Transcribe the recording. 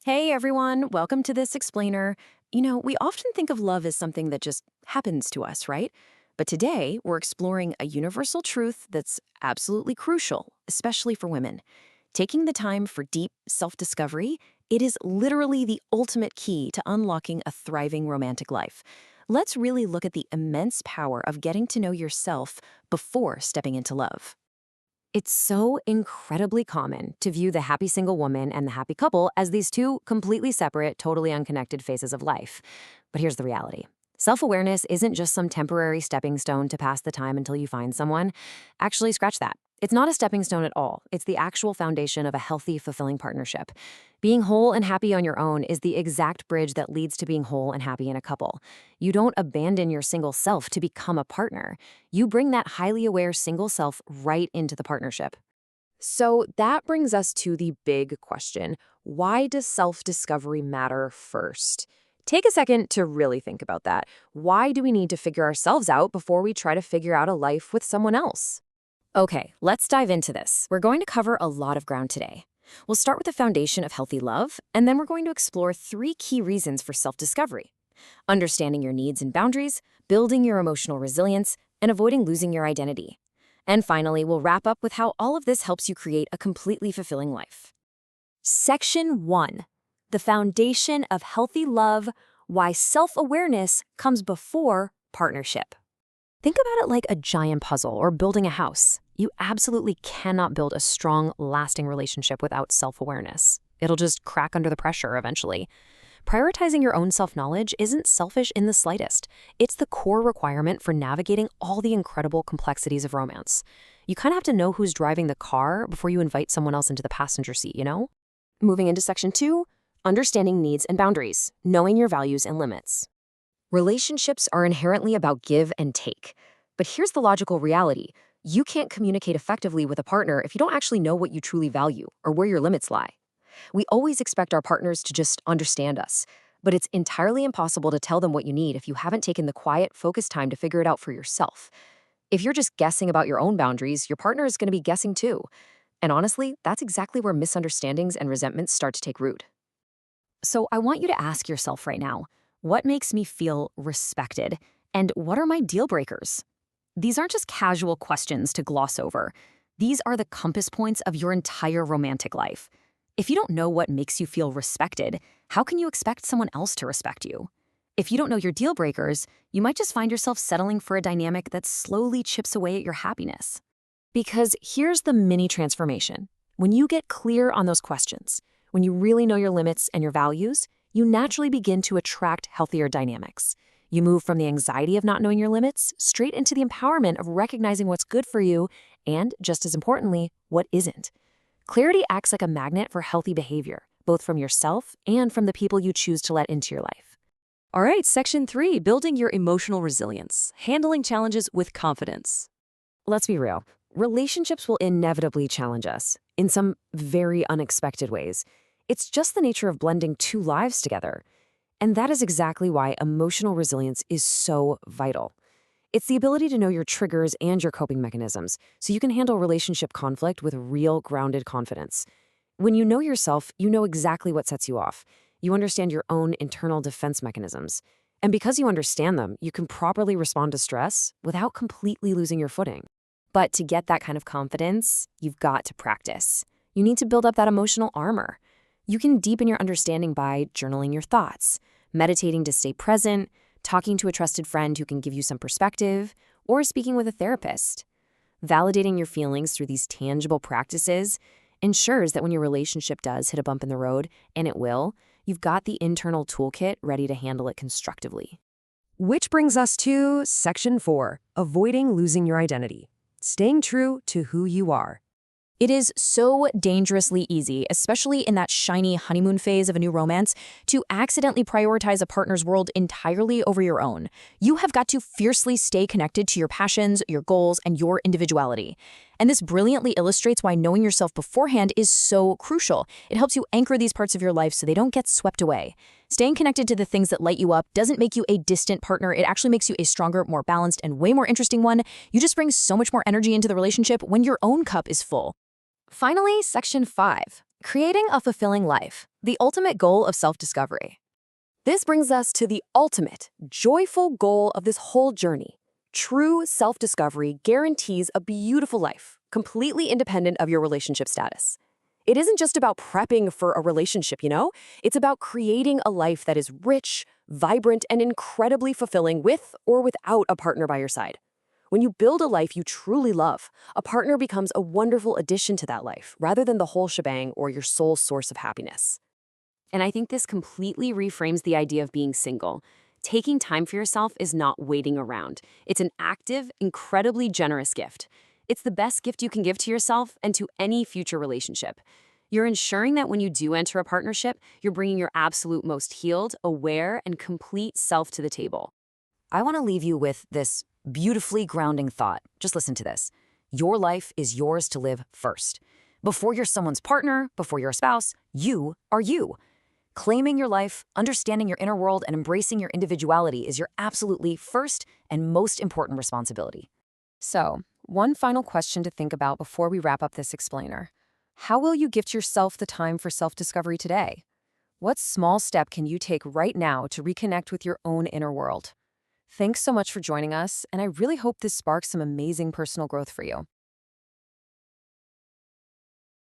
Hey everyone, welcome to This Explainer. We often think of love as something that just happens to us, right? But today, we're exploring a universal truth that's absolutely crucial, especially for women. Taking the time for deep self discovery, it is literally the ultimate key to unlocking a thriving romantic life. Let's really look at the immense power of getting to know yourself before stepping into love. It's so incredibly common to view the happy single woman and the happy couple as these two completely separate, totally unconnected phases of life. But here's the reality. Self-awareness isn't just some temporary stepping stone to pass the time until you find someone. Actually, scratch that. It's not a stepping stone at all. It's the actual foundation of a healthy, fulfilling partnership. Being whole and happy on your own is the exact bridge that leads to being whole and happy in a couple. You don't abandon your single self to become a partner. You bring that highly aware single self right into the partnership. So that brings us to the big question. Why does self-discovery matter first? Take a second to really think about that. Why do we need to figure ourselves out before we try to figure out a life with someone else? Okay, let's dive into this. We're going to cover a lot of ground today. We'll start with the foundation of healthy love, and then we're going to explore three key reasons for self-discovery: understanding your needs and boundaries, building your emotional resilience, and avoiding losing your identity. And finally, we'll wrap up with how all of this helps you create a completely fulfilling life. Section 1. The foundation of healthy love, why self-awareness comes before partnership. Think about it like a giant puzzle or building a house. You absolutely cannot build a strong, lasting relationship without self-awareness. It'll just crack under the pressure eventually. Prioritizing your own self-knowledge isn't selfish in the slightest. It's the core requirement for navigating all the incredible complexities of romance. You kind of have to know who's driving the car before you invite someone else into the passenger seat, you know? Moving into Section 2, understanding needs and boundaries, knowing your values and limits. Relationships are inherently about give and take. But here's the logical reality. You can't communicate effectively with a partner if you don't actually know what you truly value or where your limits lie. We always expect our partners to just understand us, but it's entirely impossible to tell them what you need if you haven't taken the quiet, focused time to figure it out for yourself. If you're just guessing about your own boundaries, your partner is going to be guessing too. And honestly, that's exactly where misunderstandings and resentments start to take root. So I want you to ask yourself right now, what makes me feel respected? And what are my deal breakers? These aren't just casual questions to gloss over. These are the compass points of your entire romantic life. If you don't know what makes you feel respected, how can you expect someone else to respect you? If you don't know your deal breakers, you might just find yourself settling for a dynamic that slowly chips away at your happiness. Because here's the mini transformation. When you get clear on those questions, when you really know your limits and your values, you naturally begin to attract healthier dynamics. You move from the anxiety of not knowing your limits straight into the empowerment of recognizing what's good for you and, just as importantly, what isn't. Clarity acts like a magnet for healthy behavior, both from yourself and from the people you choose to let into your life. All right, Section 3, building your emotional resilience, handling challenges with confidence. Let's be real. Relationships will inevitably challenge us in some very unexpected ways. It's just the nature of blending two lives together. And that is exactly why emotional resilience is so vital. It's the ability to know your triggers and your coping mechanisms so you can handle relationship conflict with real, grounded confidence. When you know yourself, you know exactly what sets you off. You understand your own internal defense mechanisms. And because you understand them, you can properly respond to stress without completely losing your footing. But to get that kind of confidence, you've got to practice. You need to build up that emotional armor. You can deepen your understanding by journaling your thoughts, meditating to stay present, talking to a trusted friend who can give you some perspective, or speaking with a therapist. Validating your feelings through these tangible practices ensures that when your relationship does hit a bump in the road, and it will, you've got the internal toolkit ready to handle it constructively. Which brings us to Section 4, avoiding losing your identity, staying true to who you are. It is so dangerously easy, especially in that shiny honeymoon phase of a new romance, to accidentally prioritize a partner's world entirely over your own. You have got to fiercely stay connected to your passions, your goals, and your individuality. And this brilliantly illustrates why knowing yourself beforehand is so crucial. It helps you anchor these parts of your life so they don't get swept away. Staying connected to the things that light you up doesn't make you a distant partner. It actually makes you a stronger, more balanced, and way more interesting one. You just bring so much more energy into the relationship when your own cup is full. Finally, Section 5, Creating a fulfilling life, the ultimate goal of self-discovery. This brings us to the ultimate, joyful goal of this whole journey. True self-discovery guarantees a beautiful life, completely independent of your relationship status. It isn't just about prepping for a relationship, It's about creating a life that is rich, vibrant, and incredibly fulfilling with or without a partner by your side. When you build a life you truly love, a partner becomes a wonderful addition to that life, rather than the whole shebang or your sole source of happiness. And I think this completely reframes the idea of being single. Taking time for yourself is not waiting around. It's an active, incredibly generous gift. It's the best gift you can give to yourself and to any future relationship. You're ensuring that when you do enter a partnership, you're bringing your absolute most healed, aware, and complete self to the table. I want to leave you with this beautifully grounding thought. Just listen to this. Your life is yours to live first. Before you're someone's partner, before you're a spouse, you are you. Claiming your life, understanding your inner world, and embracing your individuality is your absolutely first and most important responsibility. So, one final question to think about before we wrap up this explainer. How will you gift yourself the time for self-discovery today? What small step can you take right now to reconnect with your own inner world? Thanks so much for joining us, and I really hope this sparks some amazing personal growth for you.